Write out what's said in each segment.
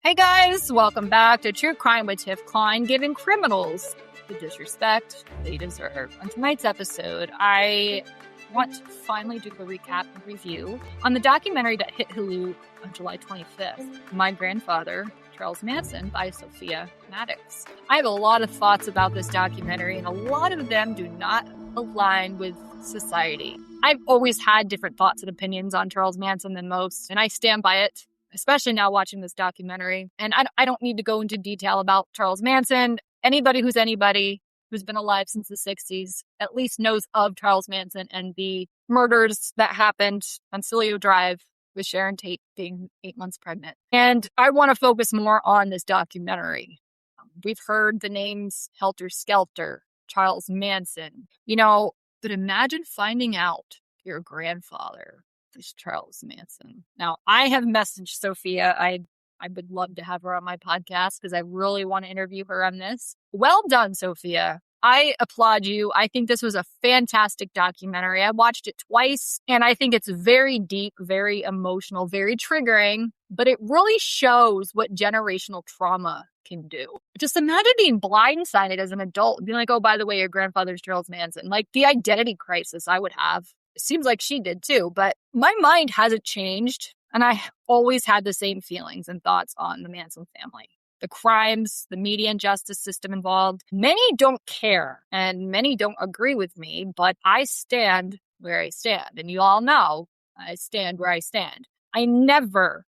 Hey guys, welcome back to True Crime with Tiff Klein, giving criminals the disrespect they deserve. On tonight's episode, I want to finally do a recap and review on the documentary that hit Hulu on July 25th, My Grandfather Charles Manson by Sophia Maddox. I have a lot of thoughts about this documentary, and a lot of them do not align with society. I've always had different thoughts and opinions on Charles Manson than most, and I stand by it. Especially now watching this documentary. And I don't need to go into detail about Charles Manson. Anybody who's been alive since the 60s at least knows of Charles Manson and the murders that happened on Celio Drive with Sharon Tate being 8 months pregnant. And I want to focus more on this documentary. We've heard the names Helter Skelter, Charles Manson, but imagine finding out your grandfather is Charles Manson. Now, I have messaged Sophia. I would love to have her on my podcast because I really want to interview her on this. Well done, Sophia. I applaud you. I think this was a fantastic documentary. I watched it twice, and I think it's very deep, very emotional, very triggering, but it really shows what generational trauma can do. Just imagine being blindsided as an adult and being like, oh, by the way, your grandfather's Charles Manson. Like the identity crisis I would have. It seems like she did too, but my mind hasn't changed, and I always had the same feelings and thoughts on the Manson family. The crimes, the media and justice system involved. Many don't care, and many don't agree with me, but I stand where I stand, and you all know I stand where I stand. I never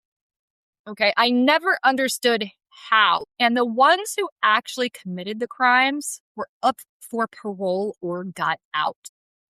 understood how. And the ones who actually committed the crimes were up for parole or got out.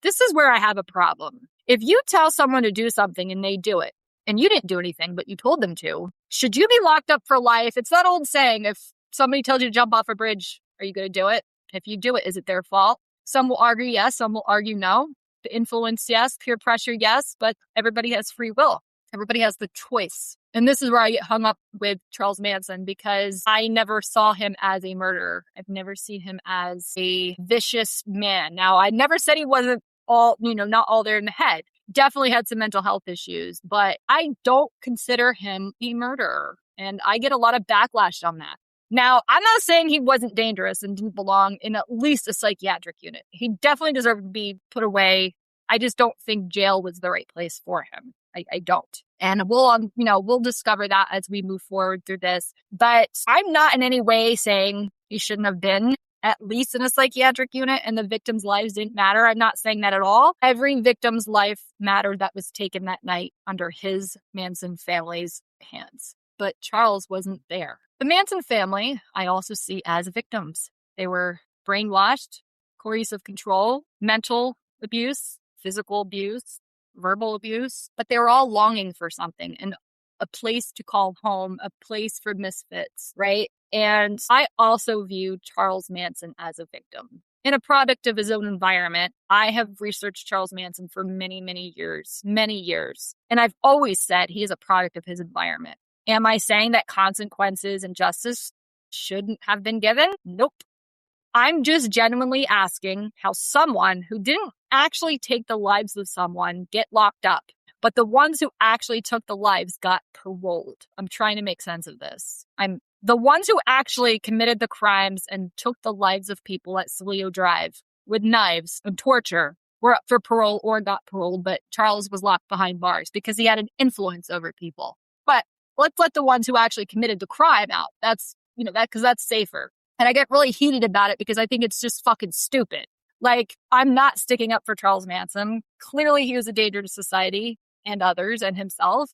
This is where I have a problem. If you tell someone to do something and they do it, and you didn't do anything, but you told them to, should you be locked up for life? It's that old saying, if somebody tells you to jump off a bridge, are you going to do it? If you do it, is it their fault? Some will argue yes, some will argue no. The influence, yes. Peer pressure, yes. But everybody has free will. Everybody has the choice. And this is where I get hung up with Charles Manson because I never saw him as a murderer. I've never seen him as a vicious man. Now, I never said he wasn't not all there in the head. Definitely had some mental health issues, but I don't consider him a murderer. And I get a lot of backlash on that. Now, I'm not saying he wasn't dangerous and didn't belong in at least a psychiatric unit. He definitely deserved to be put away. I just don't think jail was the right place for him. I don't. And we'll discover that as we move forward through this. But I'm not in any way saying he shouldn't have been at least in a psychiatric unit and the victims' lives didn't matter. I'm not saying that at all. Every victim's life mattered that was taken that night under his Manson family's hands. But Charles wasn't there. The Manson family, I also see as victims. They were brainwashed, coercive control, mental abuse, physical abuse, verbal abuse, but they were all longing for something and a place to call home, a place for misfits, right? And I also view Charles Manson as a victim. In a product of his own environment, I have researched Charles Manson for many, many years. And I've always said he is a product of his environment. Am I saying that consequences and justice shouldn't have been given? Nope. I'm just genuinely asking how someone who didn't actually take the lives of someone get locked up, but the ones who actually took the lives got paroled. I'm trying to make sense of this. The ones who actually committed the crimes and took the lives of people at Celio Drive with knives and torture were up for parole or got paroled, but Charles was locked behind bars because he had an influence over people. But let's let the ones who actually committed the crime out. That's, because that's safer. And I get really heated about it because I think it's just fucking stupid. Like, I'm not sticking up for Charles Manson. Clearly, he was a danger to society and others and himself.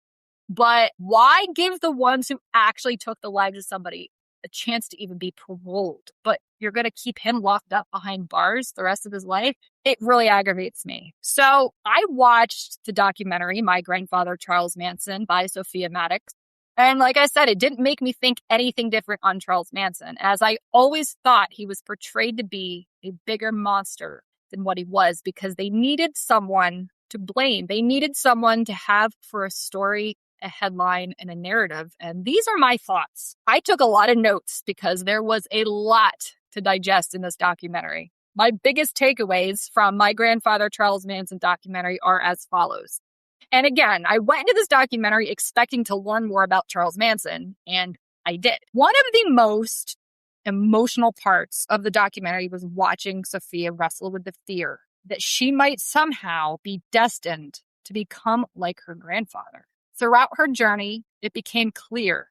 But why give the ones who actually took the lives of somebody a chance to even be paroled? But you're going to keep him locked up behind bars the rest of his life? It really aggravates me. So I watched the documentary, My Grandfather Charles Manson by Sophia Maddox. And like I said, it didn't make me think anything different on Charles Manson, as I always thought he was portrayed to be a bigger monster than what he was because they needed someone to blame. They needed someone to have for a story, a headline, and a narrative. And these are my thoughts. I took a lot of notes because there was a lot to digest in this documentary. My biggest takeaways from My Grandfather Charles Manson documentary are as follows. And again, I went into this documentary expecting to learn more about Charles Manson, and I did. One of the most emotional parts of the documentary was watching Sophia wrestle with the fear that she might somehow be destined to become like her grandfather. Throughout her journey, it became clear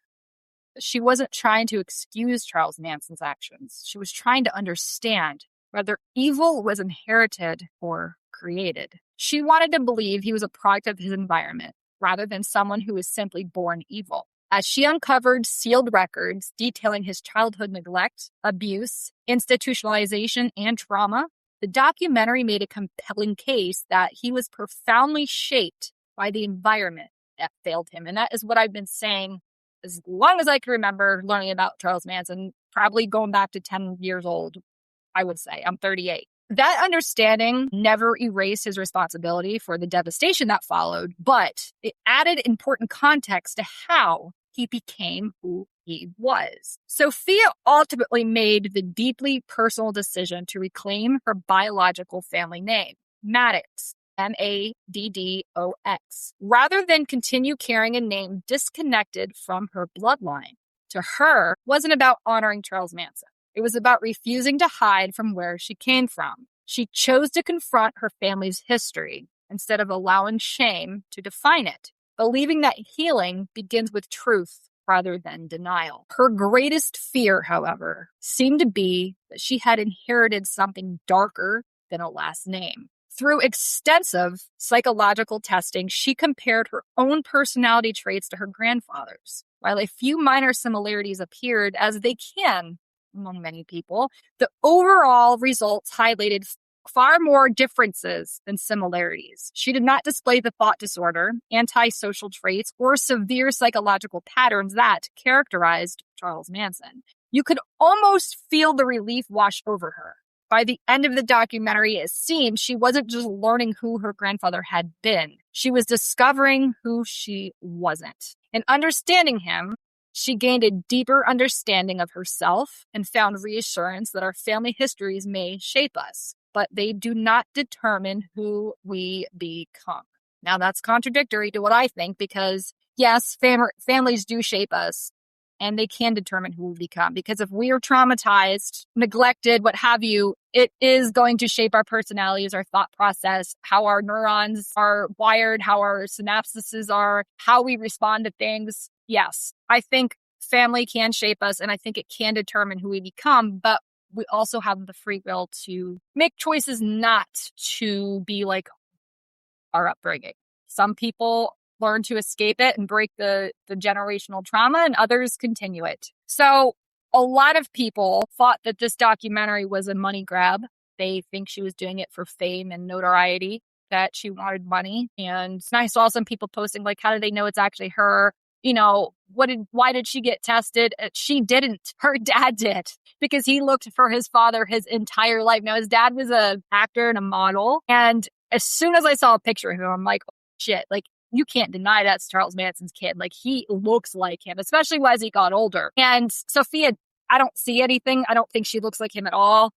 that she wasn't trying to excuse Charles Manson's actions. She was trying to understand whether evil was inherited or created. She wanted to believe he was a product of his environment rather than someone who was simply born evil. As she uncovered sealed records detailing his childhood neglect, abuse, institutionalization, and trauma, the documentary made a compelling case that he was profoundly shaped by the environment that failed him. And that is what I've been saying as long as I can remember learning about Charles Manson, probably going back to 10 years old, I would say. I'm 38. That understanding never erased his responsibility for the devastation that followed, but it added important context to how he became who he was. Sophia ultimately made the deeply personal decision to reclaim her biological family name, Maddox, Maddox, rather than continue carrying a name disconnected from her bloodline. To her, it wasn't about honoring Charles Manson. It was about refusing to hide from where she came from. She chose to confront her family's history instead of allowing shame to define it, believing that healing begins with truth rather than denial. Her greatest fear, however, seemed to be that she had inherited something darker than a last name. Through extensive psychological testing, she compared her own personality traits to her grandfather's. While a few minor similarities appeared, as they can among many people, the overall results highlighted far more differences than similarities. She did not display the thought disorder, antisocial traits, or severe psychological patterns that characterized Charles Manson. You could almost feel the relief wash over her. By the end of the documentary, it seemed she wasn't just learning who her grandfather had been. She was discovering who she wasn't. In understanding him, she gained a deeper understanding of herself and found reassurance that our family histories may shape us, but they do not determine who we become. Now, that's contradictory to what I think because, yes, families do shape us and they can determine who we become. Because if we are traumatized, neglected, what have you, it is going to shape our personalities, our thought process, how our neurons are wired, how our synapses are, how we respond to things. Yes, I think family can shape us and I think it can determine who we become, but we also have the free will to make choices not to be like our upbringing. Some people learn to escape it and break the generational trauma and others continue it. So a lot of people thought that this documentary was a money grab. They think she was doing it for fame and notoriety, that she wanted money. And I saw some people posting like, how do they know it's actually her? You know, why did she get tested? She didn't. Her dad did because he looked for his father his entire life. Now, his dad was an actor and a model. And as soon as I saw a picture of him, I'm like, oh, shit, like you can't deny that's Charles Manson's kid. Like he looks like him, especially as he got older. And Sophia, I don't see anything. I don't think she looks like him at all.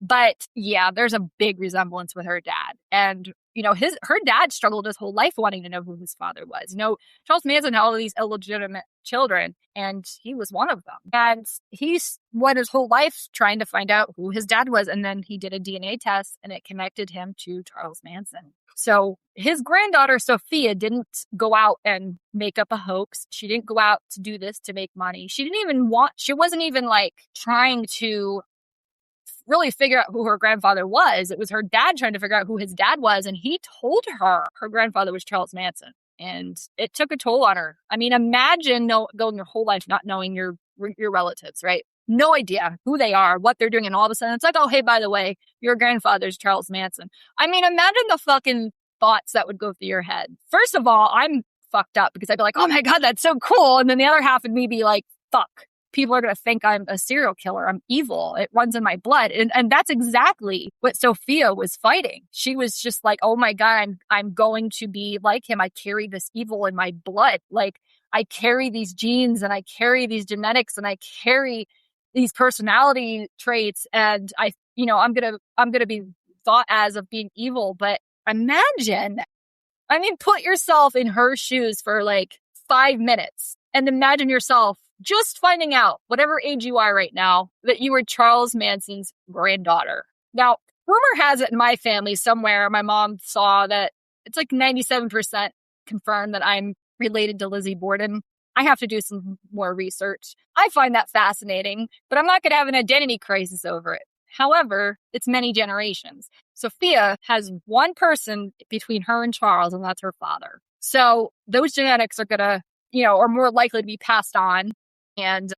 But yeah, there's a big resemblance with her dad. And, you know, her dad struggled his whole life wanting to know who his father was. You know, Charles Manson had all of these illegitimate children, and he was one of them. And he went his whole life trying to find out who his dad was. And then he did a DNA test, and it connected him to Charles Manson. So his granddaughter, Sophia, didn't go out and make up a hoax. She didn't go out to do this to make money. She wasn't even like trying to really figure out who her grandfather was. It was her dad trying to figure out who his dad was. And he told her grandfather was Charles Manson. And it took a toll on her. I mean, imagine going your whole life not knowing your relatives, right? No idea who they are, what they're doing. And all of a sudden it's like, oh, hey, by the way, your grandfather's Charles Manson. I mean, imagine the fucking thoughts that would go through your head. First of all, I'm fucked up because I'd be like, oh my God, that's so cool. And then the other half of me be like, fuck. People are going to think I'm a serial killer. I'm evil. It runs in my blood. And that's exactly what Sophia was fighting. She was just like, oh my God, I'm going to be like him. I carry this evil in my blood. Like I carry these genes and I carry these genetics and I carry these personality traits. And I'm going to be thought as of being evil. But imagine, put yourself in her shoes for like 5 minutes and imagine yourself just finding out, whatever age you are right now, that you were Charles Manson's granddaughter. Now, rumor has it in my family somewhere, my mom saw that it's like 97% confirmed that I'm related to Lizzie Borden. I have to do some more research. I find that fascinating, but I'm not going to have an identity crisis over it. However, it's many generations. Sophia has one person between her and Charles, and that's her father. So those genetics are going to, are more likely to be passed on and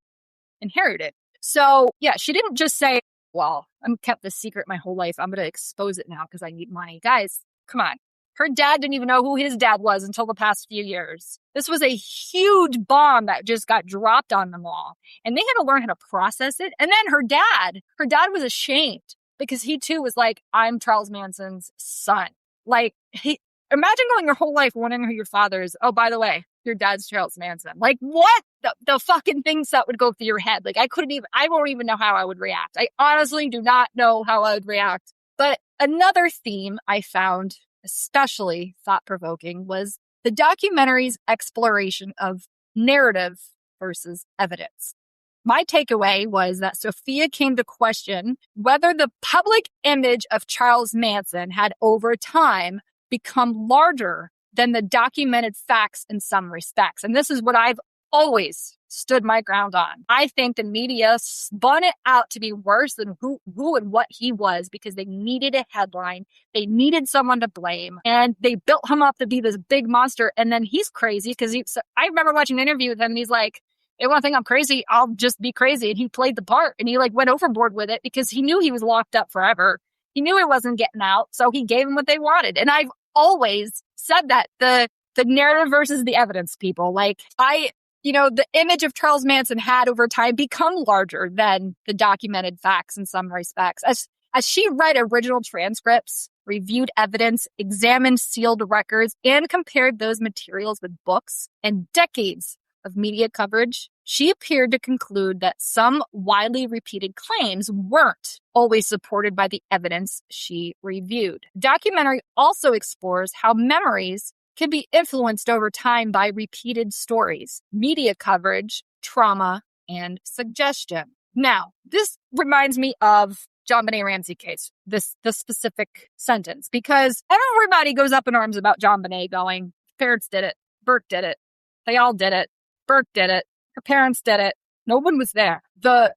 inherited. So yeah, she didn't just say, well, I've kept this secret my whole life. I'm going to expose it now because I need money. Guys, come on. Her dad didn't even know who his dad was until the past few years. This was a huge bomb that just got dropped on them all. And they had to learn how to process it. And then her dad was ashamed because he too was like, I'm Charles Manson's son. Like, imagine going your whole life wondering who your father is. Oh, by the way, your dad's Charles Manson. Like, what the fucking things that would go through your head? Like, I won't even know how I would react. I honestly do not know how I would react. But another theme I found especially thought-provoking was the documentary's exploration of narrative versus evidence. My takeaway was that Sophia came to question whether the public image of Charles Manson had over time become larger than the documented facts in some respects. And this is what I've always stood my ground on. I think the media spun it out to be worse than who and what he was because they needed a headline. They needed someone to blame. And they built him up to be this big monster. And then he's crazy because I remember watching an interview with him and he's like, they want to think I'm crazy. I'll just be crazy. And he played the part and he went overboard with it because he knew he was locked up forever. He knew he wasn't getting out. So he gave them what they wanted. And I've always said that the narrative versus the evidence, people. The image of Charles Manson had over time become larger than the documented facts in some respects. As she read original transcripts, reviewed evidence, examined sealed records, and compared those materials with books and decades of media coverage, she appeared to conclude that some widely repeated claims weren't always supported by the evidence she reviewed. The documentary also explores how memories can be influenced over time by repeated stories, media coverage, trauma, and suggestion. Now, this reminds me of JonBenet Ramsey case, the specific sentence, because everybody goes up in arms about JonBenet going, parents did it, Burke did it, they all did it, Burke did it, her parents did it, no one was there. The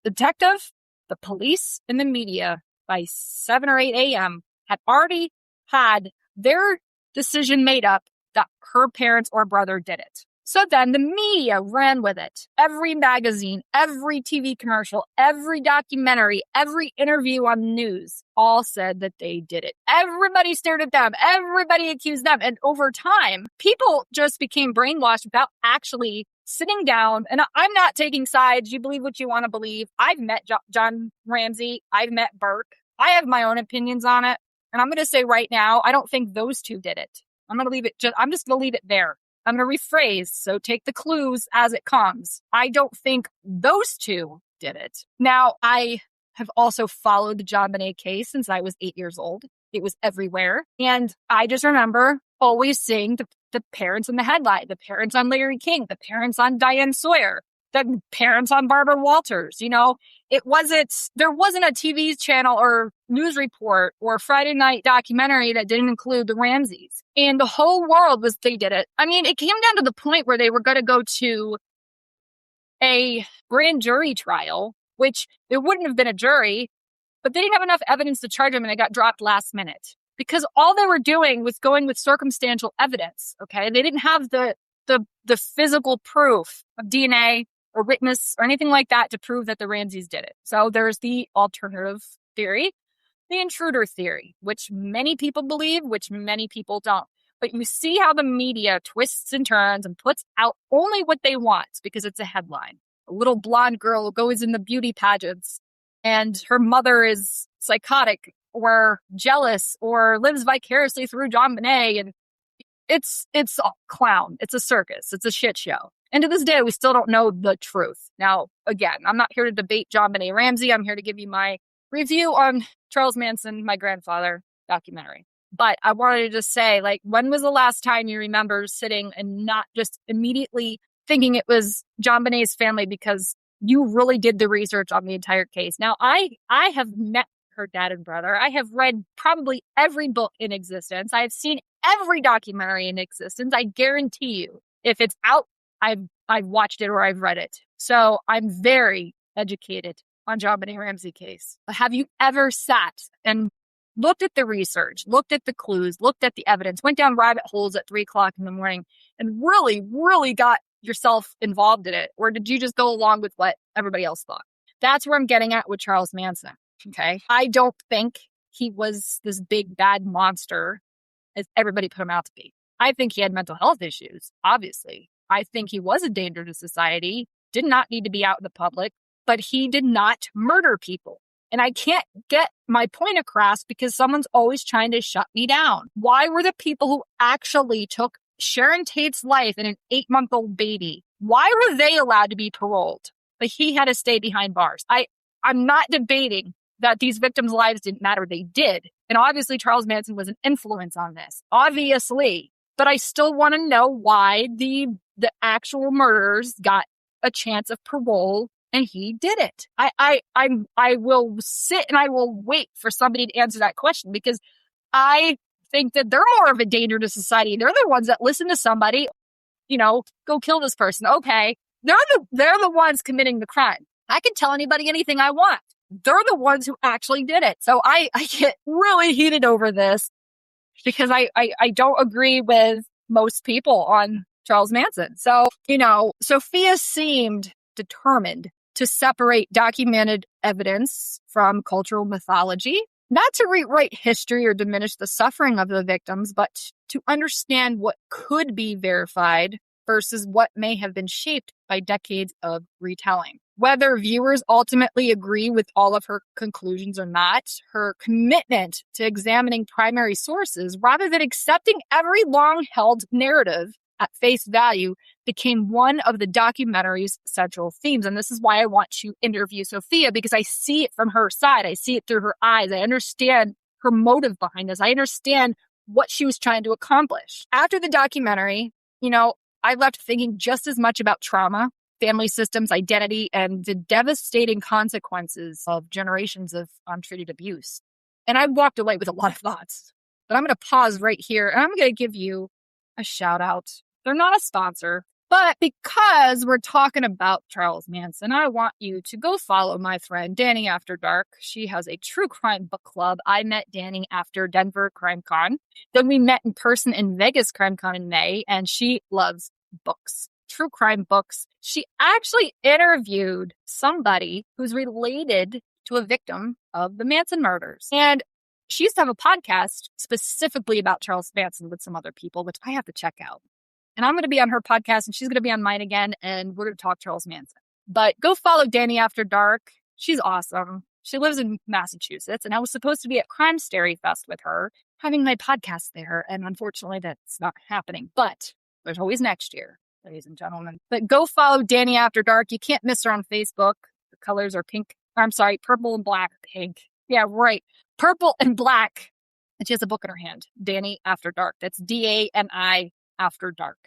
detective, the police, and the media by 7 or 8 a.m. had already had their decision made up that her parents or brother did it. So then the media ran with it. Every magazine, every TV commercial, every documentary, every interview on the news all said that they did it. Everybody stared at them. Everybody accused them. And over time, people just became brainwashed without actually sitting down. And I'm not taking sides. You believe what you want to believe. I've met John Ramsey. I've met Burke. I have my own opinions on it. And I'm going to say right now, I don't think those two did it. I'm just going to leave it there. I'm going to rephrase. So take the clues as it comes. I don't think those two did it. Now, I have also followed the JonBenet case since I was 8 years old. It was everywhere. And I just remember always seeing the parents in the headline, the parents on Larry King, the parents on Diane Sawyer, the parents on Barbara Walters. There wasn't a TV channel or news report or Friday night documentary that didn't include the Ramseys. And the whole world they did it. I mean, it came down to the point where they were going to go to a grand jury trial, which there wouldn't have been a jury, but they didn't have enough evidence to charge them and it got dropped last minute. Because all they were doing was going with circumstantial evidence, okay? They didn't have the physical proof of DNA or witness or anything like that to prove that the Ramseys did it. So there's the alternative theory, the intruder theory, which many people believe, which many people don't. But you see how the media twists and turns and puts out only what they want because it's a headline. A little blonde girl who goes in the beauty pageants and her mother is psychotic or jealous or lives vicariously through JonBenet. And it's a clown. It's a circus. It's a shit show. And to this day, we still don't know the truth. Now, again, I'm not here to debate JonBenet Ramsey. I'm here to give you my review on Charles Manson, My Grandfather documentary. But I wanted to just say, when was the last time you remember sitting and not just immediately thinking it was JonBenét's family because you really did the research on the entire case. Now, I have met her dad and brother. I have read probably every book in existence. I have seen every documentary in existence. I guarantee you, if it's out, I've watched it or I've read it. So I'm very educated on JonBenet Ramsey case. Have you ever sat and looked at the research, looked at the clues, looked at the evidence, went down rabbit holes at 3:00 in the morning and really, really got yourself involved in it? Or did you just go along with what everybody else thought? That's where I'm getting at with Charles Manson. Okay. I don't think he was this big bad monster as everybody put him out to be. I think he had mental health issues, obviously. I think he was a danger to society, did not need to be out in the public, but he did not murder people. And I can't get my point across because someone's always trying to shut me down. Why were the people who actually took Sharon Tate's life and an 8-month-old baby, why were they allowed to be paroled? But he had to stay behind bars. I'm not debating that these victims' lives didn't matter. They did. And obviously Charles Manson was an influence on this. Obviously. But I still want to know why the actual murderers got a chance of parole and he did it. I will sit and I will wait for somebody to answer that question because I think that they're more of a danger to society. They're the ones that listen to somebody, go kill this person. Okay. They're the ones committing the crime. I can tell anybody anything I want. They're the ones who actually did it. So I get really heated over this because I don't agree with most people on Charles Manson. So, Sophia seemed determined to separate documented evidence from cultural mythology, not to rewrite history or diminish the suffering of the victims, but to understand what could be verified versus what may have been shaped by decades of retelling. Whether viewers ultimately agree with all of her conclusions or not, her commitment to examining primary sources rather than accepting every long-held narrative at face value became one of the documentary's central themes. And this is why I want to interview Sophia, because I see it from her side. I see it through her eyes. I understand her motive behind this. I understand what she was trying to accomplish. After the documentary, I left thinking just as much about trauma, family systems, identity, and the devastating consequences of generations of untreated abuse. And I walked away with a lot of thoughts. But I'm going to pause right here and I'm going to give you a shout out. They're not a sponsor, but because we're talking about Charles Manson, I want you to go follow my friend Danny After Dark. She has a true crime book club. I met Danny after Denver Crime Con. Then we met in person in Vegas Crime Con in May, and she loves books, true crime books. She actually interviewed somebody who's related to a victim of the Manson murders. And she used to have a podcast specifically about Charles Manson with some other people, which I have to check out. And I'm going to be on her podcast and she's going to be on mine again. And we're going to talk Charles Manson. But go follow Danny After Dark. She's awesome. She lives in Massachusetts. And I was supposed to be at Crime Story Fest with her, having my podcast there. And unfortunately, that's not happening. But there's always next year, ladies and gentlemen. But go follow Danny After Dark. You can't miss her on Facebook. The colors are purple and black, pink. Yeah, right. Purple and black. And she has a book in her hand. Danny After Dark. That's DANI After Dark.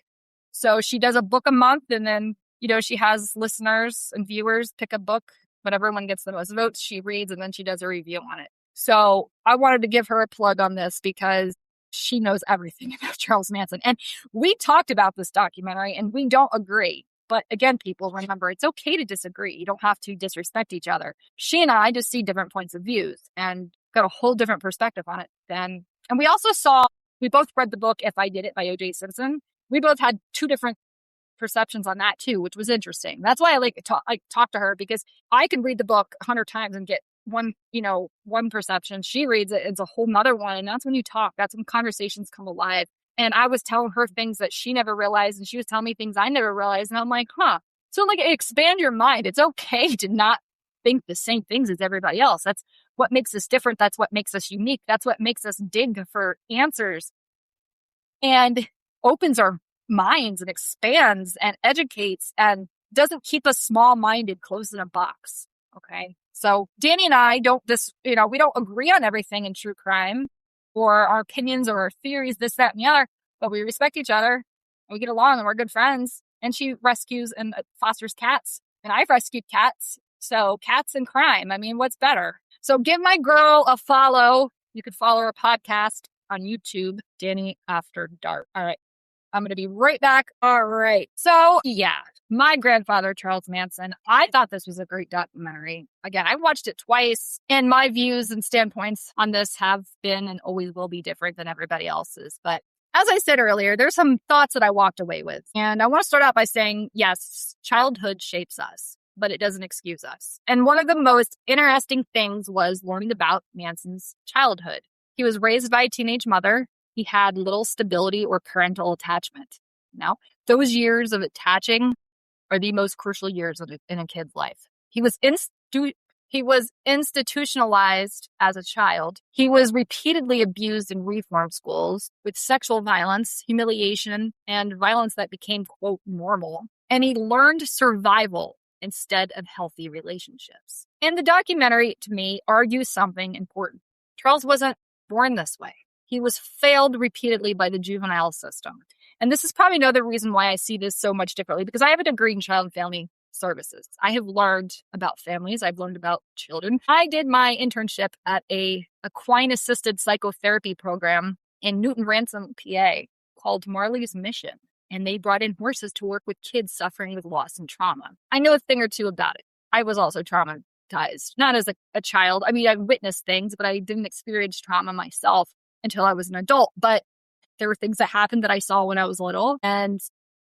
So she does a book a month and then, she has listeners and viewers pick a book. Whatever one gets the most votes, she reads and then she does a review on it. So I wanted to give her a plug on this because she knows everything about Charles Manson. And we talked about this documentary and we don't agree. But again, people, remember, it's okay to disagree. You don't have to disrespect each other. She and I just see different points of views and got a whole different perspective on it and we both read the book If I Did It by O.J. Simpson. We both had two different perceptions on that too, which was interesting. That's why I talk to her because I can read the book 100 times and get one perception. She reads it, it's a whole nother one. And that's when you talk. That's when conversations come alive. And I was telling her things that she never realized and she was telling me things I never realized. And I'm like, So expand your mind. It's okay to not think the same things as everybody else. That's what makes us different. That's what makes us unique. That's what makes us dig for answers and opens our minds and expands and educates and doesn't keep us small-minded, closed in a box. Okay. So Danny and I we don't agree on everything in true crime or our opinions or our theories, this, that, and the other, but we respect each other. We get along and we're good friends. and she rescues and fosters cats. And I've rescued cats. So cats and crime. I mean, what's better? So give my girl a follow. You could follow her podcast on YouTube, Danny After Dark. All right. I'm going to be right back. All right. So yeah, My Grandfather Charles Manson. I thought this was a great documentary. Again, I watched it twice, and my views and standpoints on this have been and always will be different than everybody else's. But as I said earlier, there's some thoughts that I walked away with. And I want to start out by saying, yes, childhood shapes us, but it doesn't excuse us. And one of the most interesting things was learning about Manson's childhood. He was raised by a teenage mother. He had little stability or parental attachment. Now, those years of attaching are the most crucial years in a kid's life. He was institutionalized as a child. He was repeatedly abused in reform schools with sexual violence, humiliation, and violence that became, quote, normal. And he learned survival instead of healthy relationships. And the documentary, to me, argues something important. Charles wasn't born this way. He was failed repeatedly by the juvenile system. And this is probably another reason why I see this so much differently, because I have a degree in child and family services. I have learned about families. I've learned about children. I did my internship at a equine-assisted psychotherapy program in Newton Ransom, PA, called Marley's Mission. And they brought in horses to work with kids suffering with loss and trauma. I know a thing or two about it. I was also traumatized, not as a child. I mean, I witnessed things, but I didn't experience trauma myself until I was an adult. But there were things that happened that I saw when I was little, and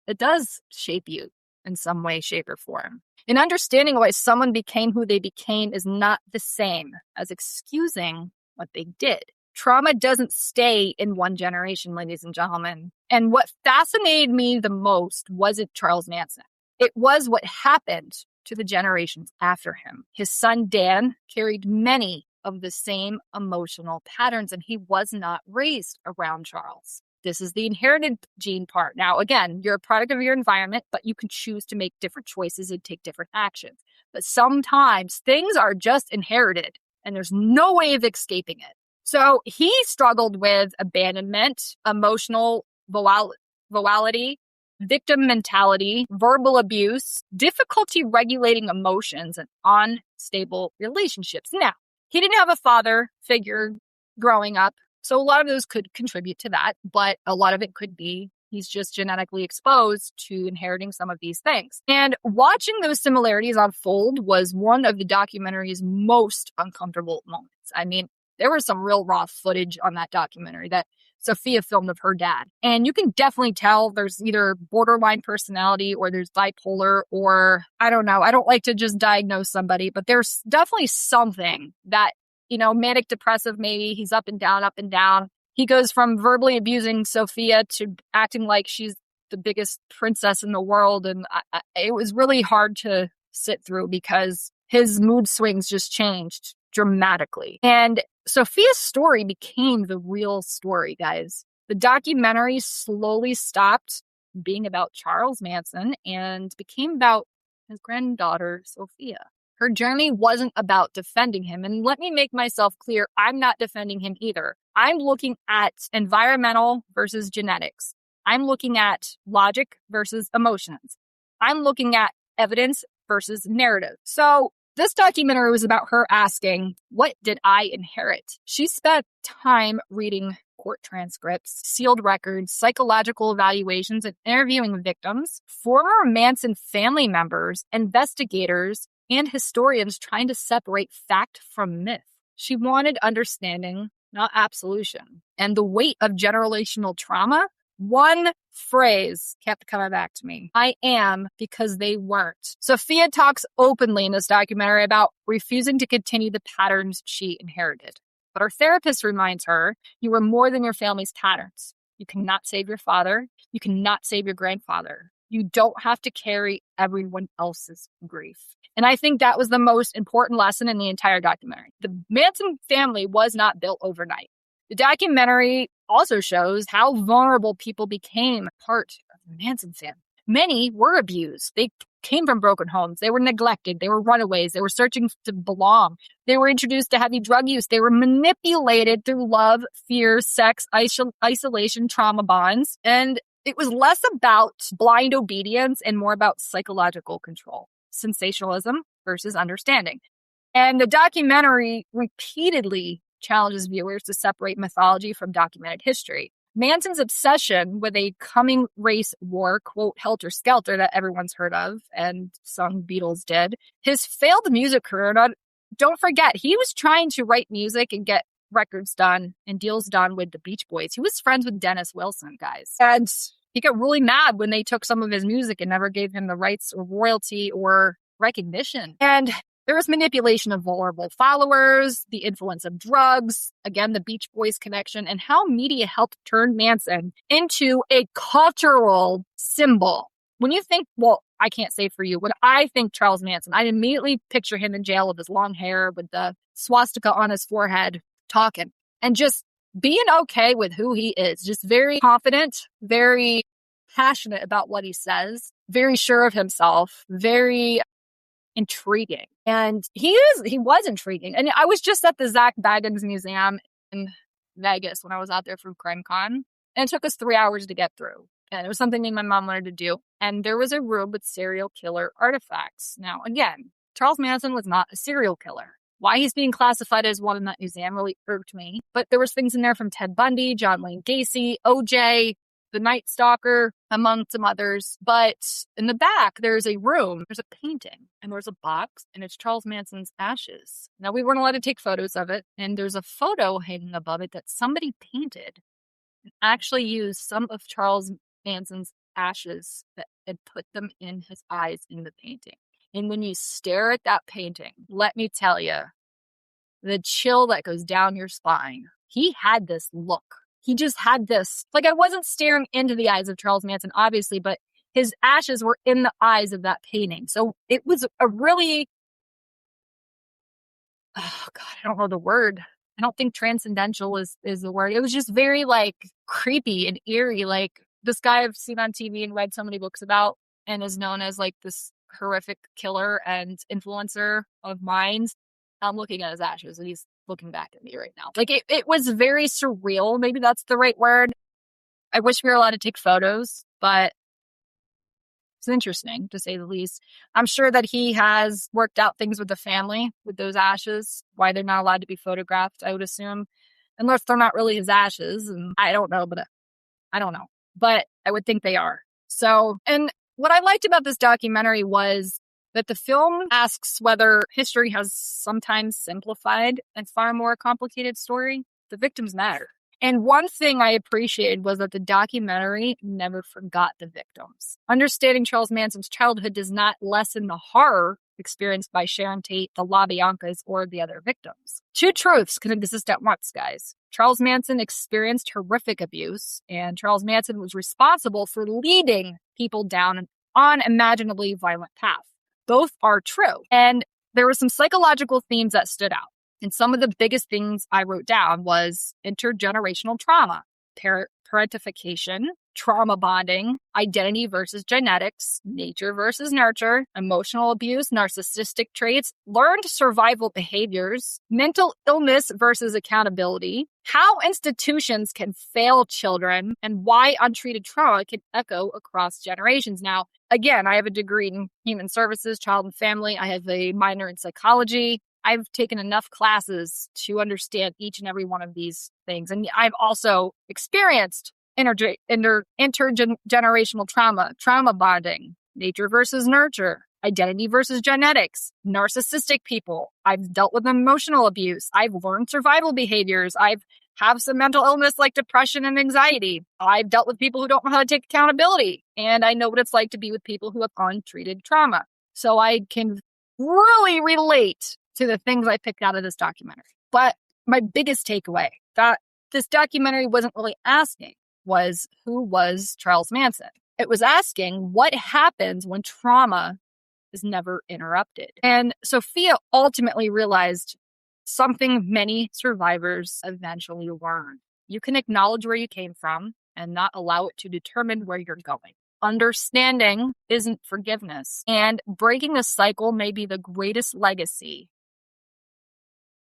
it does shape you in some way, shape, or form. And understanding why someone became who they became is not the same as excusing what they did. Trauma doesn't stay in one generation, ladies and gentlemen. And what fascinated me the most wasn't Charles Manson. It was what happened to the generations after him. His son, Dan, carried many of the same emotional patterns, and he was not raised around Charles. This is the inherited gene part. Now, again, you're a product of your environment, but you can choose to make different choices and take different actions. But sometimes things are just inherited, and there's no way of escaping it. So he struggled with abandonment, emotional volatility, victim mentality, verbal abuse, difficulty regulating emotions, and unstable relationships. Now, he didn't have a father figure growing up, so a lot of those could contribute to that, but a lot of it could be he's just genetically exposed to inheriting some of these things. And watching those similarities unfold was one of the documentary's most uncomfortable moments. I mean, there was some real raw footage on that documentary that Sophia filmed of her dad. And you can definitely tell there's either borderline personality or there's bipolar, or I don't know. I don't like to just diagnose somebody, but there's definitely something that, manic depressive, maybe he's up and down, up and down. He goes from verbally abusing Sophia to acting like she's the biggest princess in the world. And it was really hard to sit through because his mood swings just changed dramatically. And Sophia's story became the real story, guys. The documentary slowly stopped being about Charles Manson and became about his granddaughter, Sophia. Her journey wasn't about defending him. And let me make myself clear, I'm not defending him either. I'm looking at environmental versus genetics. I'm looking at logic versus emotions. I'm looking at evidence versus narrative. So this documentary was about her asking, what did I inherit? She spent time reading court transcripts, sealed records, psychological evaluations, and interviewing victims, former Manson family members, investigators, and historians trying to separate fact from myth. She wanted understanding, not absolution. And the weight of generational trauma, one phrase kept coming back to me. I am because they weren't. Sophia talks openly in this documentary about refusing to continue the patterns she inherited. But her therapist reminds her, you were more than your family's patterns. You cannot save your father. You cannot save your grandfather. You don't have to carry everyone else's grief. And I think that was the most important lesson in the entire documentary. The Manson family was not built overnight. The documentary also shows how vulnerable people became part of the Manson family. Many were abused. They came from broken homes. They were neglected. They were runaways. They were searching to belong. They were introduced to heavy drug use. They were manipulated through love, fear, sex, isolation, trauma bonds. And it was less about blind obedience and more about psychological control, sensationalism versus understanding. And the documentary repeatedly challenges viewers to separate mythology from documented history. Manson's obsession with a coming race war, quote, helter skelter, that everyone's heard of and some Beatles did, his failed music career. Don't forget, he was trying to write music and get records done and deals done with the Beach Boys. He was friends with Dennis Wilson, guys. And he got really mad when they took some of his music and never gave him the rights or royalty or recognition. And there was manipulation of vulnerable followers, the influence of drugs, again, the Beach Boys connection, and how media helped turn Manson into a cultural symbol. When you think, well, I can't say for you, when I think Charles Manson, I immediately picture him in jail with his long hair, with the swastika on his forehead, talking, and just being okay with who he is. Just very confident, very passionate about what he says, very sure of himself, very intriguing. And he was intriguing. And I was just at the Zach Bagans Museum in Vegas when I was out there for CrimeCon. And it took us 3 hours to get through. And it was something me and my mom wanted to do. And there was a room with serial killer artifacts. Now, again, Charles Manson was not a serial killer. Why he's being classified as one in that museum really irked me. But there was things in there from Ted Bundy, John Wayne Gacy, OJ, the Night Stalker, among some others. But in the back, there's a room, there's a painting, and there's a box, and it's Charles Manson's ashes. Now, we weren't allowed to take photos of it, and there's a photo hanging above it that somebody painted and actually used some of Charles Manson's ashes and put them in his eyes in the painting. And when you stare at that painting, let me tell you, the chill that goes down your spine. He had this look. He just had this, like, I wasn't staring into the eyes of Charles Manson, obviously, but his ashes were in the eyes of that painting. So it was a really, oh God, I don't know the word. I don't think transcendental is the word. It was just very like creepy and eerie. Like this guy I've seen on TV and read so many books about and is known as like this horrific killer and influencer of minds. I'm looking at his ashes and he's looking back at me right now. Like it was very surreal. Maybe that's the right word. I wish we were allowed to take photos, but it's interesting to say the least. I'm sure that he has worked out things with the family with those ashes, why they're not allowed to be photographed, I would assume, unless they're not really his ashes. And I don't know, but I would think they are. So, and what I liked about this documentary was that the film asks whether history has sometimes simplified a far more complicated story. The victims matter. And one thing I appreciated was that the documentary never forgot the victims. Understanding Charles Manson's childhood does not lessen the horror experienced by Sharon Tate, the LaBiancas, or the other victims. Two truths can exist at once, guys. Charles Manson experienced horrific abuse, and Charles Manson was responsible for leading people down an unimaginably violent path. Both are true. And there were some psychological themes that stood out. And some of the biggest things I wrote down was intergenerational trauma, parentification, trauma bonding, identity versus genetics, nature versus nurture, emotional abuse, narcissistic traits, learned survival behaviors, mental illness versus accountability, how institutions can fail children, and why untreated trauma can echo across generations. Now, again, I have a degree in human services, child and family. I have a minor in psychology. I've taken enough classes to understand each and every one of these things. And I've also experienced intergenerational trauma bonding, nature versus nurture, identity versus genetics, narcissistic people. I've dealt with emotional abuse. I've learned survival behaviors. I've have some mental illness like depression and anxiety. I've dealt with people who don't know how to take accountability. And I know what it's like to be with people who have untreated trauma. So I can really relate to the things I picked out of this documentary. But my biggest takeaway that this documentary wasn't really asking was, who was Charles Manson? It was asking what happens when trauma is never interrupted. And Sophia ultimately realized something many survivors eventually learn. You can acknowledge where you came from and not allow it to determine where you're going. Understanding isn't forgiveness. And breaking a cycle may be the greatest legacy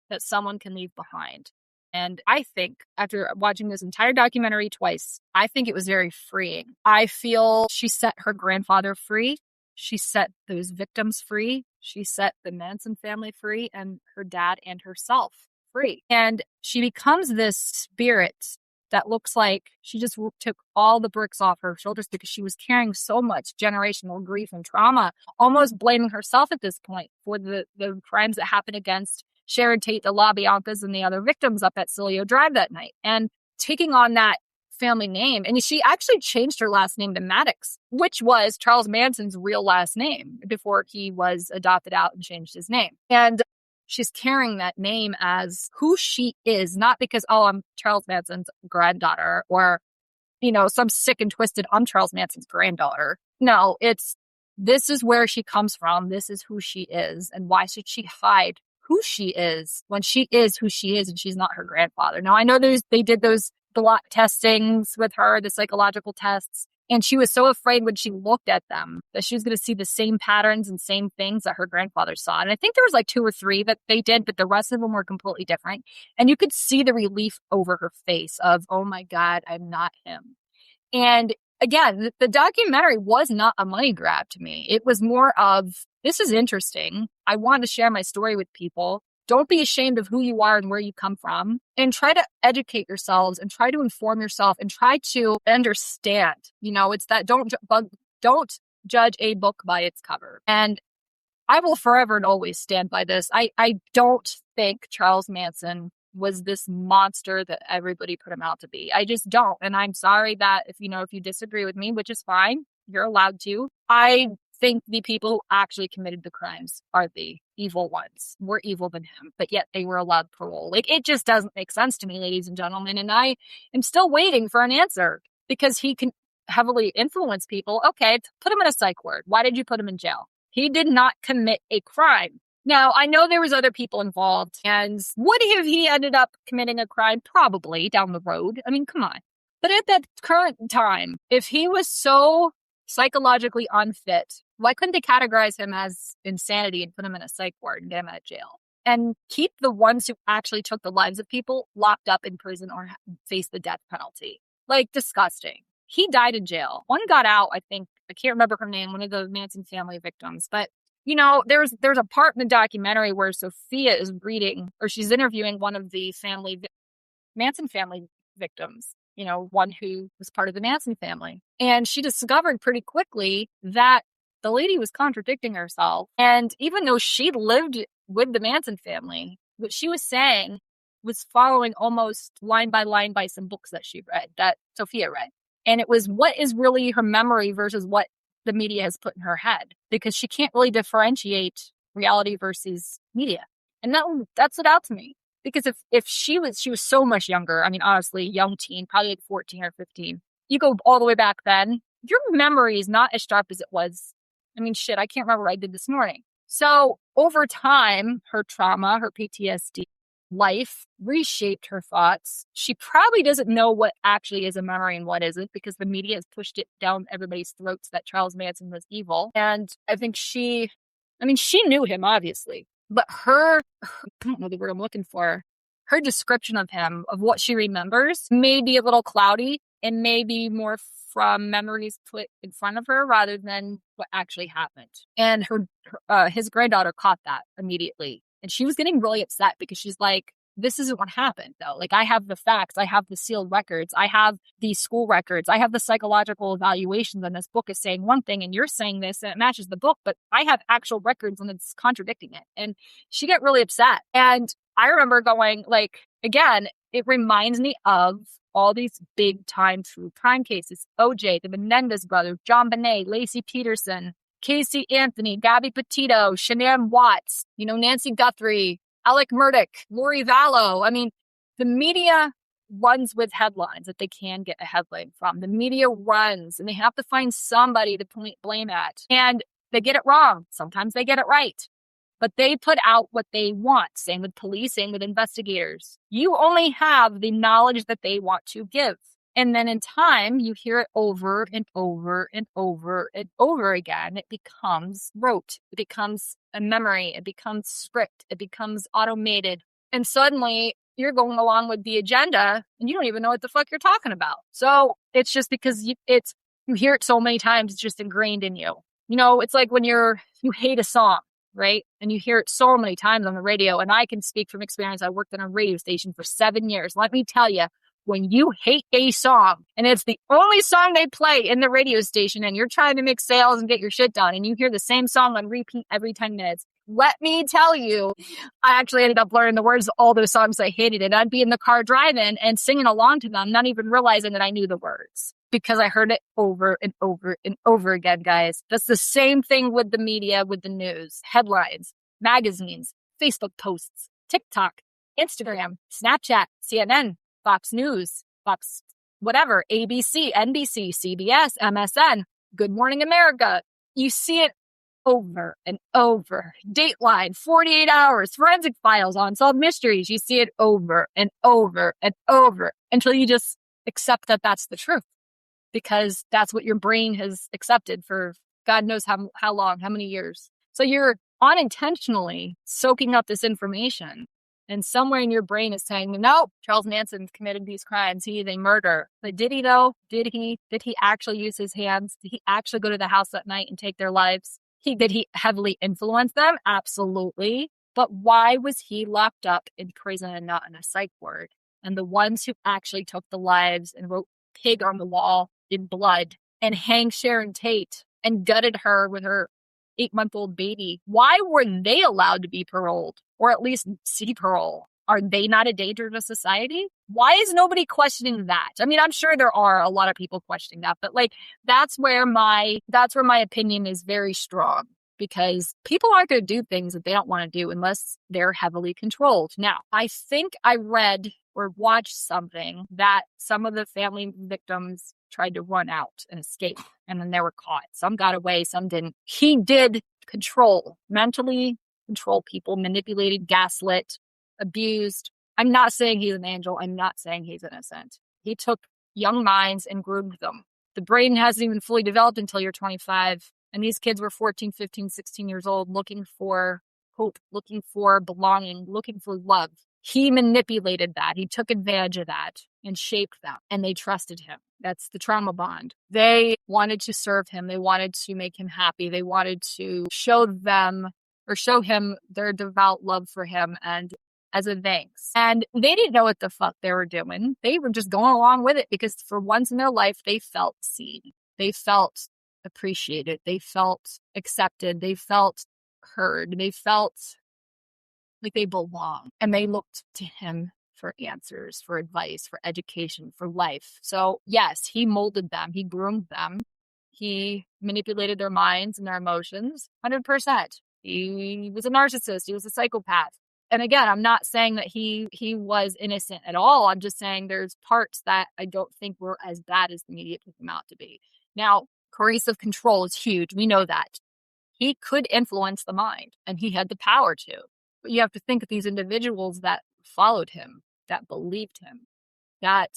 that someone can leave behind. And I think after watching this entire documentary twice, I think it was very freeing. I feel she set her grandfather free. She set those victims free. She set the Manson family free and her dad and herself free. And she becomes this spirit that looks like she just took all the bricks off her shoulders because she was carrying so much generational grief and trauma, almost blaming herself at this point for the crimes that happened against Sharon Tate, the LaBiancas, and the other victims up at Cilio Drive that night. And taking on that family name. And she actually changed her last name to Maddox, which was Charles Manson's real last name before he was adopted out and changed his name. And she's carrying that name as who she is, not because, oh, I'm Charles Manson's granddaughter or, some sick and twisted, I'm Charles Manson's granddaughter. No, this is where she comes from. This is who she is. And why should she hide who she is when she is who she is and she's not her grandfather? Now, I know they did those block testings with her, the psychological tests. And she was so afraid when she looked at them that she was going to see the same patterns and same things that her grandfather saw. And I think there was like 2 or 3 that they did, but the rest of them were completely different. And you could see the relief over her face of, oh my God, I'm not him. And again, the documentary was not a money grab to me. It was more of, this is interesting. I want to share my story with people. Don't be ashamed of who you are and where you come from, and try to educate yourselves and try to inform yourself and try to understand. It's that don't judge a book by its cover. And I will forever and always stand by this. I don't think Charles Manson was this monster that everybody put him out to be. I just don't. And I'm sorry that if you disagree with me, which is fine, you're allowed to. I think the people who actually committed the crimes are the evil ones. More evil than him, but yet they were allowed parole. Like, it just doesn't make sense to me, ladies and gentlemen. And I am still waiting for an answer because he can heavily influence people. Okay, put him in a psych ward. Why did you put him in jail? He did not commit a crime. Now, I know there was other people involved, and would he ended up committing a crime? Probably down the road. I mean, come on. But at that current time, if he was so psychologically unfit, why couldn't they categorize him as insanity and put him in a psych ward and get him out of jail? And keep the ones who actually took the lives of people locked up in prison or face the death penalty. Like, disgusting. He died in jail. One got out, I think. I can't remember her name, one of the Manson family victims. But, there's a part in the documentary where Sophia is reading, or she's interviewing one of the Manson family victims. One who was part of the Manson family. And she discovered pretty quickly that the lady was contradicting herself. And even though she lived with the Manson family, what she was saying was following almost line by some books that she read, that Sophia read. And it was what is really her memory versus what the media has put in her head, because she can't really differentiate reality versus media. And that stood out to me. Because if she was so much younger, I mean, honestly, young teen, probably like 14 or 15, you go all the way back then, your memory is not as sharp as it was. I mean, shit, I can't remember what I did this morning. So over time, her trauma, her PTSD, life reshaped her thoughts. She probably doesn't know what actually is a memory and what isn't, because the media has pushed it down everybody's throats that Charles Manson was evil. And I think she knew him, obviously. But I don't know the word I'm looking for, her description of him, of what she remembers, may be a little cloudy and maybe more from memories put in front of her rather than what actually happened. And his granddaughter caught that immediately. And she was getting really upset because she's like, this isn't what happened, though. Like, I have the facts. I have the sealed records. I have the school records. I have the psychological evaluations. And this book is saying one thing and you're saying this and it matches the book, but I have actual records and it's contradicting it. And she got really upset. And I remember going, like, again, it reminds me of all these big time true crime cases. OJ, the Menendez brothers, John Bonet, Lacey Peterson, Casey Anthony, Gabby Petito, Shanann Watts, Nancy Guthrie, Alec Murdoch, Lori Vallow. I mean, the media runs with headlines that they can get a headline from. The media runs and they have to find somebody to blame at. And they get it wrong. Sometimes they get it right. But they put out what they want. Same with police, same with investigators. You only have the knowledge that they want to give. And then in time, you hear it over and over and over and over again. It becomes rote. It becomes a memory. It becomes script. It becomes automated. And suddenly, you're going along with the agenda and you don't even know what the fuck you're talking about. So it's just because you hear it so many times, it's just ingrained in you. You know, it's like when you hate a song, right? And you hear it so many times on the radio. And I can speak from experience. I worked on a radio station for 7 years. Let me tell you, when you hate a song and it's the only song they play in the radio station and you're trying to make sales and get your shit done and you hear the same song on repeat every 10 minutes, let me tell you, I actually ended up learning the words to all those songs I hated. And I'd be in the car driving and singing along to them, not even realizing that I knew the words because I heard it over and over and over again, guys. That's the same thing with the media, with the news, headlines, magazines, Facebook posts, TikTok, Instagram, Snapchat, CNN, Fox News, Fox, whatever, ABC, NBC, CBS, MSN, Good Morning America. You see it over and over. Dateline, 48 Hours, Forensic Files, Unsolved Mysteries. You see it over and over and over until you just accept that that's the truth because that's what your brain has accepted for God knows how long, how many years. So you're unintentionally soaking up this information and somewhere in your brain is saying, no, Charles Manson committed these crimes. He is a murderer. But did he though? Did he actually use his hands? Did he actually go to the house at night and take their lives? Did he heavily influence them? Absolutely. But why was he locked up in prison and not in a psych ward? And the ones who actually took the lives and wrote pig on the wall in blood and hanged Sharon Tate and gutted her with her 8-month-old baby, why were they allowed to be paroled or at least see parole? Are they not a danger to society? Why is nobody questioning that? I mean, I'm sure there are a lot of people questioning that, but like that's where my opinion is very strong because people aren't going to do things that they don't want to do unless they're heavily controlled. Now, I think I read or watched something that some of the family victims tried to run out and escape, and then they were caught. Some got away, some didn't. He did mentally control people, manipulated, gaslit, abused. I'm not saying he's an angel. I'm not saying he's innocent. He took young minds and groomed them. The brain hasn't even fully developed until you're 25. And these kids were 14, 15, 16 years old looking for hope, looking for belonging, looking for love. He manipulated that. He took advantage of that and shaped them. And they trusted him. That's the trauma bond. They wanted to serve him. They wanted to make him happy. They wanted to show him their devout love for him and as a thanks. And they didn't know what the fuck they were doing. They were just going along with it because for once in their life, they felt seen. They felt appreciated. They felt accepted. They felt heard. They felt like they belong. And they looked to him for answers, for advice, for education, for life. So yes, he molded them. He groomed them. He manipulated their minds and their emotions 100%. He was a narcissist. He was a psychopath. And again, I'm not saying that he was innocent at all. I'm just saying there's parts that I don't think were as bad as the media took him out to be. Now, coercive control is huge. We know that. He could influence the mind, and he had the power to. But you have to think of these individuals that followed him, that believed him, that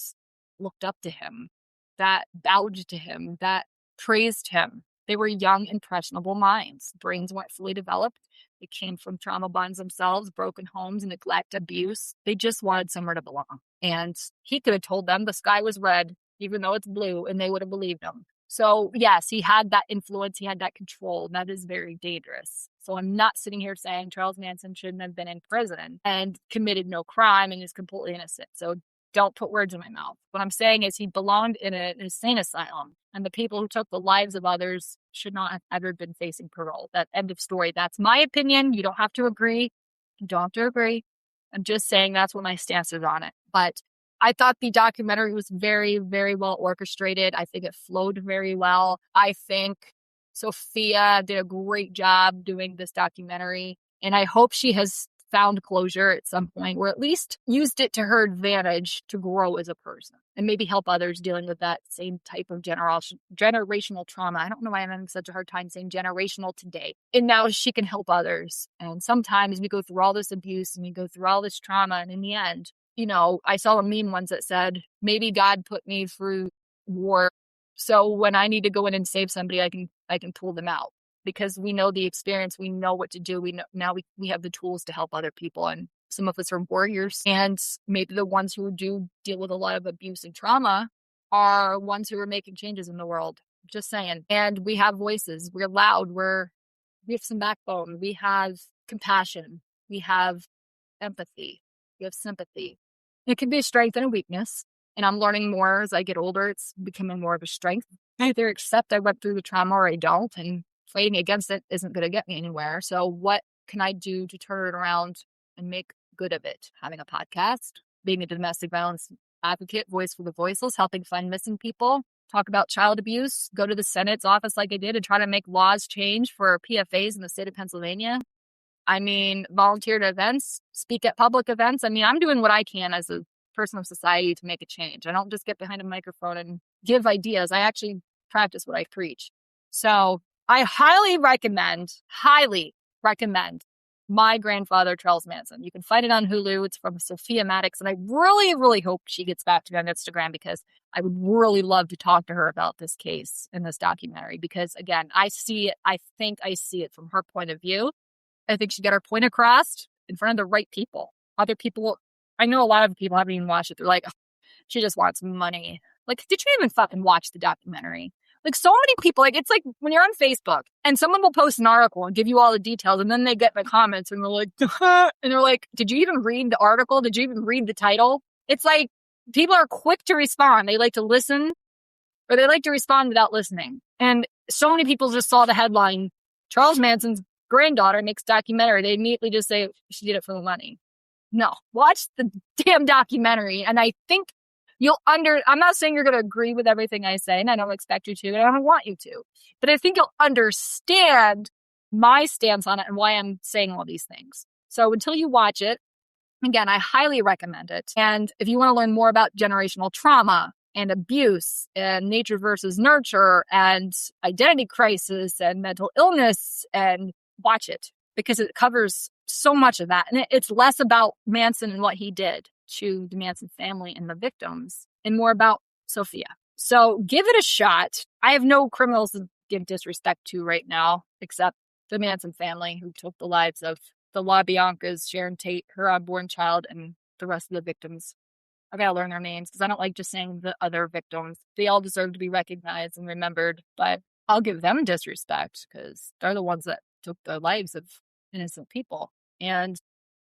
looked up to him, that bowed to him, that praised him. They were young, impressionable minds. Brains weren't fully developed. They came from trauma bonds themselves, broken homes, neglect, abuse. They just wanted somewhere to belong. And he could have told them the sky was red, even though it's blue, and they would have believed him. So yes, he had that influence. He had that control. And that is very dangerous. So I'm not sitting here saying Charles Manson shouldn't have been in prison and committed no crime and is completely innocent. So don't put words in my mouth. What I'm saying is he belonged in an insane asylum. And the people who took the lives of others should not have ever been facing parole. That end of story. That's my opinion. You don't have to agree. You don't have to agree. I'm just saying that's what my stance is on it. But I thought the documentary was very, very well orchestrated. I think it flowed very well. I think Sophia did a great job doing this documentary. And I hope she has found closure at some point, or at least used it to her advantage to grow as a person and maybe help others dealing with that same type of generational trauma. I don't know why I'm having such a hard time saying generational today. And now she can help others. And sometimes we go through all this abuse and we go through all this trauma. And in the end, you know, I saw a meme once that said, maybe God put me through war. So when I need to go in and save somebody, I can pull them out. Because we know the experience, we know what to do. We know now we have the tools to help other people. And Some of us are warriors, and maybe the ones who do deal with a lot of abuse and trauma are ones who are making changes in the world. Just saying. And we have voices. We're loud. We have some backbone. We have compassion. We have empathy. We have sympathy. It can be a strength and a weakness. And I'm learning more as I get older. It's becoming more of a strength. I either accept I went through the trauma or I don't. And fighting against it isn't going to get me anywhere. So what can I do to turn it around and make good of it? Having a podcast, being a domestic violence advocate, voice for the voiceless, helping find missing people, talk about child abuse, go to the Senate's office like I did and try to make laws change for PFAs in the state of Pennsylvania. I mean, volunteer at events, speak at public events. I mean, I'm doing what I can as a person of society to make a change. I don't just get behind a microphone and give ideas. I actually practice what I preach. So I highly recommend My Grandfather Charles Manson. You can find it on Hulu. It's from Sophia Maddox. And I really, really hope she gets back to me on Instagram, because I would really love to talk to her about this case in this documentary. Because again, I think I see it from her point of view. I think she got her point across in front of the right people. Other people, I know a lot of people haven't even watched it. They're like, oh, she just wants money. Like, did you even fucking watch the documentary? Like, so many people, like, it's like when you're on Facebook and someone will post an article and give you all the details, and then they get in the comments and they're like, and they're like, did you even read the article? Did you even read the title? It's like people are quick to respond. They like to listen, or they like to respond without listening. And so many people just saw the headline, Charles Manson's granddaughter makes documentary. They immediately just say she did it for the money. No, watch the damn documentary. And I think I'm not saying you're going to agree with everything I say, and I don't expect you to, and I don't want you to, but I think you'll understand my stance on it and why I'm saying all these things. So until you watch it, again, I highly recommend it. And if you want to learn more about generational trauma and abuse and nature versus nurture and identity crisis and mental illness, and watch it, because it covers so much of that. And it's less about Manson and what he did to the Manson family and the victims, and more about Sophia. So give it a shot. I have no criminals to give disrespect to right now, except the Manson family, who took the lives of the LaBiancas, Sharon Tate, her unborn child, and the rest of the victims. I gotta learn their names, because I don't like just saying the other victims. They all deserve to be recognized and remembered, but I'll give them disrespect because they're the ones that took the lives of innocent people. And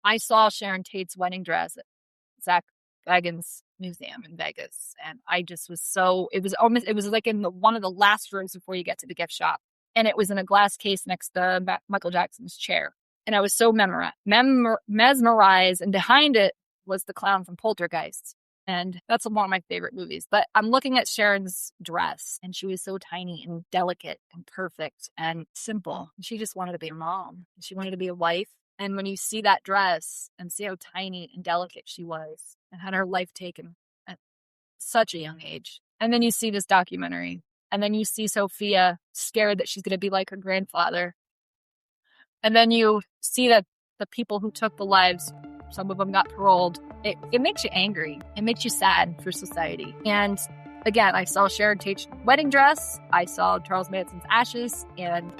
I saw Sharon Tate's wedding dress at Zach Bagans Museum in Vegas, and I just was it was like in one of the last rooms before you get to the gift shop, and it was in a glass case next to Michael Jackson's chair, and I was so mesmerized, and behind it was the clown from Poltergeist, and that's one of my favorite movies. But I'm looking at Sharon's dress, and she was so tiny and delicate and perfect and simple. She just wanted to be a mom. She wanted to be a wife. And when you see that dress and see how tiny and delicate she was and had her life taken at such a young age, and then you see this documentary, and then you see Sophia scared that she's going to be like her grandfather, and then you see that the people who took the lives, some of them got paroled, it makes you angry. It makes you sad for society. And again, I saw Sharon Tate's wedding dress, I saw Charles Manson's ashes, and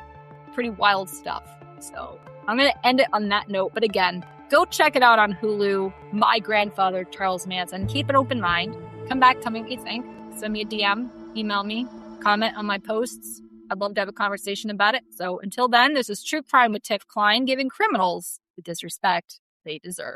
pretty wild stuff. So I'm going to end it on that note. But again, go check it out on Hulu, My Grandfather Charles Manson. Keep an open mind. Come back, tell me what you think. Send me a DM, email me, comment on my posts. I'd love to have a conversation about it. So until then, this is True Crime with Tiff Klein, giving criminals the disrespect they deserve.